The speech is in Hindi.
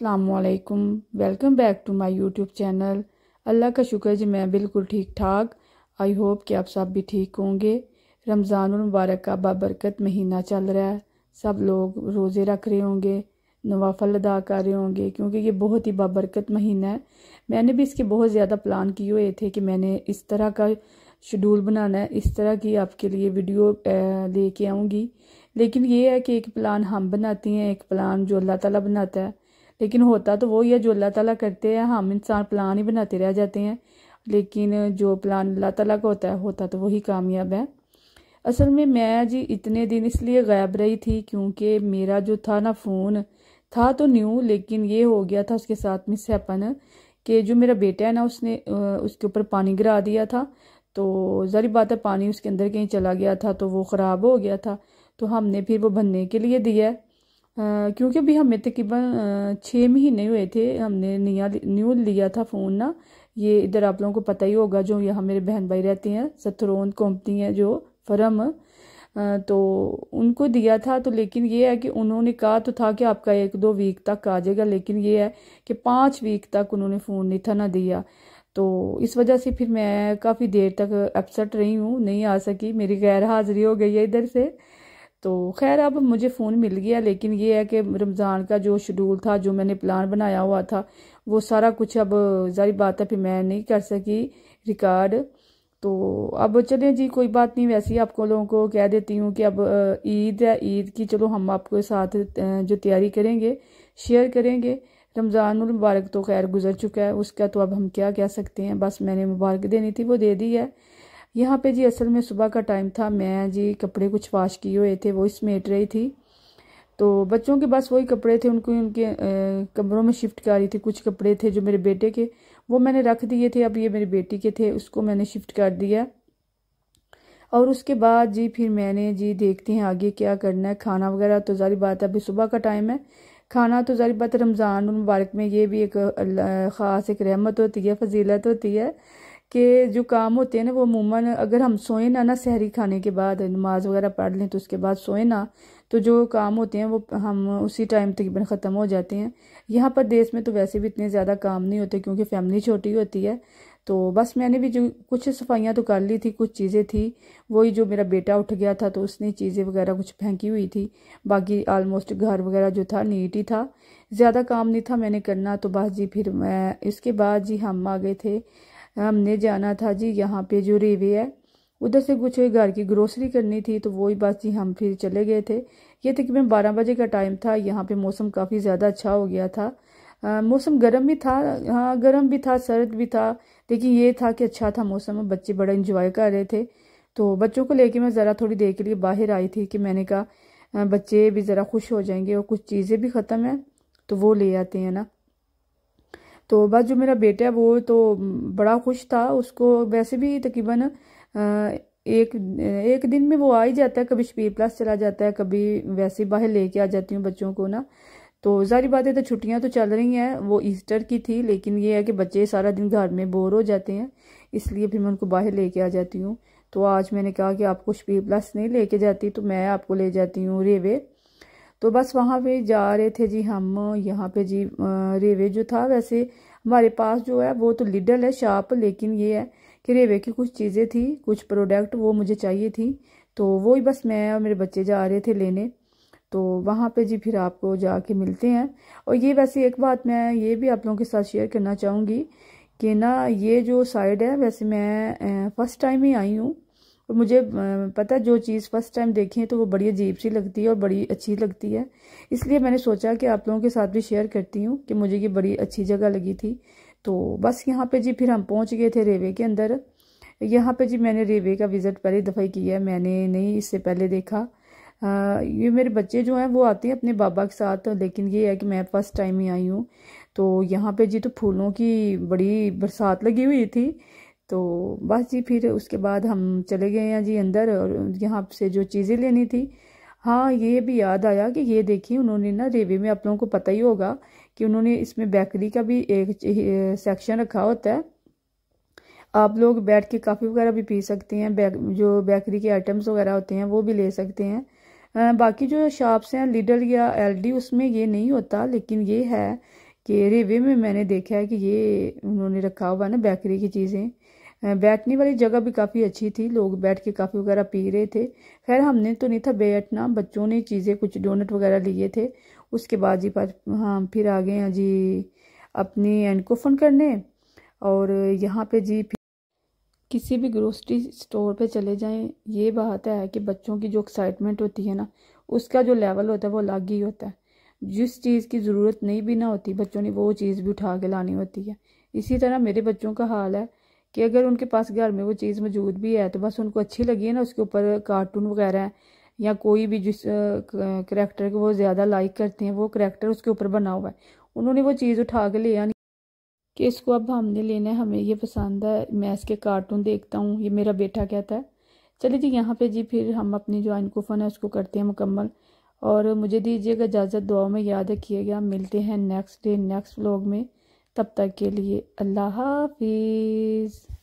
अस्सलामुअलैकुम। Welcome back to my YouTube channel. Allah का शुक्र जी मैं बिल्कुल ठीक ठाक। आई होप कि आप सब भी ठीक होंगे। रमज़ानुल मुबारक का बाबरकत महीना चल रहा है। सब लोग रोज़े रख रहे होंगे, नवाफल अदा कर रहे होंगे, क्योंकि ये बहुत ही बाबरकत महीना है। मैंने भी इसके बहुत ज़्यादा प्लान किए हुए थे कि मैंने इस तरह का शेड्यूल बनाना है, इस तरह की आपके लिए वीडियो लेके आऊँगी। लेकिन ये है कि एक प्लान हम बनाती हैं, एक प्लान जो अल्लाह ताला बनाता है। लेकिन होता तो वो ही है जो अल्लाह ताला करते हैं, हम इंसान प्लान ही बनाते रह जाते हैं। लेकिन जो प्लान अल्लाह ताला का होता तो वही कामयाब है। असल में मैं जी इतने दिन इसलिए गायब रही थी क्योंकि मेरा जो था ना फ़ोन था तो न्यू, लेकिन ये हो गया था उसके साथ मिस हैपन कि जो मेरा बेटा है ना उसने उसके ऊपर पानी गिरा दिया था। तो ज़ाहिर बात है पानी उसके अंदर कहीं चला गया था तो वो ख़राब हो गया था। तो हमने फिर वो बनने के लिए दिया है। क्योंकि अभी हमें तकरीबन 6 महीने हुए थे, हमने न्यू लिया था फ़ोन ना। ये इधर आप लोगों को पता ही होगा, जो यहाँ मेरे बहन भाई रहते हैं, सतरोन कंपनी है जो फर्म, तो उनको दिया था। तो लेकिन ये है कि उन्होंने कहा तो था कि आपका 1-2 वीक तक आ जाएगा, लेकिन ये है कि 5 वीक तक उन्होंने फ़ोन नहीं था ना दिया। तो इस वजह से फिर मैं काफ़ी देर तक अपसेट रही हूँ, नहीं आ सकी, मेरी गैर हाज़िरी हो गई है इधर से। तो खैर अब मुझे फ़ोन मिल गया। लेकिन ये है कि रमज़ान का जो शेड्यूल था, जो मैंने प्लान बनाया हुआ था, वो सारा कुछ अब ज़ाहिर बात है फिर मैं नहीं कर सकी रिकॉर्ड। तो अब चलें जी, कोई बात नहीं। वैसे ही आपको लोगों को कह देती हूँ कि अब ईद है, ईद की चलो हम आपके साथ जो तैयारी करेंगे शेयर करेंगे। रमज़ानुल मुबारक तो खैर गुजर चुका है, उसका तो अब हम क्या कह सकते हैं। बस मैंने मुबारक देनी थी, वो दे दी है। यहाँ पे जी असल में सुबह का टाइम था, मैं जी कपड़े कुछ वाश किए हुए थे वो समेट रही थी। तो बच्चों के बस वही कपड़े थे, उनको उनके कमरों में शिफ्ट कर रही थी। कुछ कपड़े थे जो मेरे बेटे के, वो मैंने रख दिए थे। अब ये मेरी बेटी के थे, उसको मैंने शिफ्ट कर दिया। और उसके बाद जी फिर मैंने जी देखते हैं आगे क्या करना है। खाना वगैरह तो ज़ाहिर बात है अभी सुबह का टाइम है, खाना तो ज़ाहिर बात है रमज़ान मुबारक में ये भी एक ख़ास एक रहमत होती है, फजीलत होती है कि जो काम होते हैं ना वो अमूमन अगर हम सोएं ना सहरी खाने के बाद नमाज वगैरह पढ़ लें तो उसके बाद सोएं ना, तो जो काम होते हैं वो हम उसी टाइम तकरीबन ख़त्म हो जाते हैं। यहाँ पर देश में तो वैसे भी इतने ज़्यादा काम नहीं होते क्योंकि फैमिली छोटी होती है। तो बस मैंने भी जो कुछ सफाइयाँ तो कर ली थी, कुछ चीज़ें थी वही, जो मेरा बेटा उठ गया था तो उसने चीज़ें वगैरह कुछ फेंकी हुई थी। बाकी आलमोस्ट घर वगैरह जो था नीट ही था, ज़्यादा काम नहीं था मैंने करना। तो बस जी फिर मैं इसके बाद जी हम आ गए थे। हमने जाना था जी यहाँ पे जो रेवे है, उधर से कुछ घर की ग्रोसरी करनी थी, तो वही बस जी हम फिर चले गए थे। ये तकरीबन 12 बजे का टाइम था। यहाँ पे मौसम काफ़ी ज़्यादा अच्छा हो गया था। मौसम गर्म भी था, हाँ गर्म भी था, सर्द भी था, लेकिन ये था कि अच्छा था मौसम। बच्चे बड़ा इंजॉय कर रहे थे। तो बच्चों को लेके मैं ज़रा थोड़ी देर के लिए बाहर आई थी कि मैंने कहा बच्चे भी ज़रा खुश हो जाएंगे और कुछ चीज़ें भी ख़त्म है तो वो ले आते हैं ना। तो बस जो मेरा बेटा है वो तो बड़ा खुश था। उसको वैसे भी तकरीबन एक एक दिन में वो आ ही जाता है, कभी शबीर प्लस चला जाता है, कभी वैसे ही बाहर लेके आ जाती हूँ बच्चों को ना। तो जारी बात है, तो छुट्टियां तो चल रही हैं, वो ईस्टर की थी, लेकिन ये है कि बच्चे सारा दिन घर में बोर हो जाते हैं, इसलिए फिर मैं उनको बाहर लेके आ जाती हूँ। तो आज मैंने कहा कि आपको शबीर प्लस नहीं लेके जाती तो मैं आपको ले जाती हूँ रेवे। तो बस वहाँ पे जा रहे थे जी हम। यहाँ पे जी रेवे जो था, वैसे हमारे पास जो है वो तो लिडल है शॉप, लेकिन ये है कि रेवे की कुछ चीज़ें थी, कुछ प्रोडक्ट वो मुझे चाहिए थी। तो वो ही बस मैं और मेरे बच्चे जा रहे थे लेने। तो वहाँ पे जी फिर आपको जाके मिलते हैं। और ये वैसे एक बात मैं ये भी आप लोगों के साथ शेयर करना चाहूँगी कि ना ये जो साइड है, वैसे मैं फ़र्स्ट टाइम ही आई हूँ और मुझे पता है जो चीज़ फ़र्स्ट टाइम देखी है तो वो बड़ी अजीब सी लगती है और बड़ी अच्छी लगती है। इसलिए मैंने सोचा कि आप लोगों के साथ भी शेयर करती हूँ कि मुझे ये बड़ी अच्छी जगह लगी थी। तो बस यहाँ पे जी फिर हम पहुँच गए थे रेवे के अंदर। यहाँ पे जी मैंने रेवे का विज़िट पहली दफ़ा किया है, मैंने नहीं इससे पहले देखा। ये मेरे बच्चे जो हैं वो आते हैं अपने बाबा के साथ, लेकिन ये है कि मैं फ़र्स्ट टाइम ही आई हूँ। तो यहाँ पे जी तो फूलों की बड़ी बरसात लगी हुई थी। तो बस जी फिर उसके बाद हम चले गए हैं जी अंदर और यहाँ से जो चीज़ें लेनी थी। हाँ ये भी याद आया कि ये देखिए उन्होंने ना रेवे में, आप लोगों को पता ही होगा कि उन्होंने इसमें बेकरी का भी एक सेक्शन रखा होता है। आप लोग बैठ के काफ़ी वगैरह भी पी सकते हैं, जो बेकरी के आइटम्स वगैरह होते हैं वो भी ले सकते हैं। बाकी जो शॉप्स हैं लिडल या एलडी उसमें ये नहीं होता, लेकिन ये है कि रिव्यू में मैंने देखा है कि ये उन्होंने रखा हुआ है ना बेकरी की चीज़ें। बैठने वाली जगह भी काफ़ी अच्छी थी, लोग बैठ के काफ़ी वगैरह पी रहे थे। खैर हमने तो नहीं था बैठना, बच्चों ने चीज़ें कुछ डोनट वगैरह लिए थे। उसके बाद जी हाँ फिर आ गए हैं जी अपनी एंड फ़न करने। और यहाँ पे जी किसी भी ग्रोसरी स्टोर पे चले जाएं, ये बात है कि बच्चों की जो एक्साइटमेंट होती है ना, उसका जो लेवल होता है वो अलग ही होता है। जिस चीज़ की ज़रूरत नहीं भी ना होती, बच्चों ने वो चीज़ भी उठा के लानी होती है। इसी तरह मेरे बच्चों का हाल है कि अगर उनके पास घर में वो चीज़ मौजूद भी है तो बस उनको अच्छी लगी है ना, उसके ऊपर कार्टून वगैरह या कोई भी जिस करैक्टर को वो ज़्यादा लाइक करते हैं वो करैक्टर उसके ऊपर बना हुआ है, उन्होंने वो चीज़ उठा के ले आनी कि इसको अब हमने लेना है, हमें ये पसंद है, मैं इसके कार्टून देखता हूँ, ये मेरा बेटा कहता है। चलिए जी यहाँ पे जी फिर हम अपनी जो आइनकुफन है उसको करते हैं मुकम्मल। और मुझे दीजिएगा इजाज़त, दुआ में याद रखिएगा। मिलते हैं नेक्स्ट डे नेक्स्ट व्लॉग में, तब तक के लिए अल्लाह हाफिज़।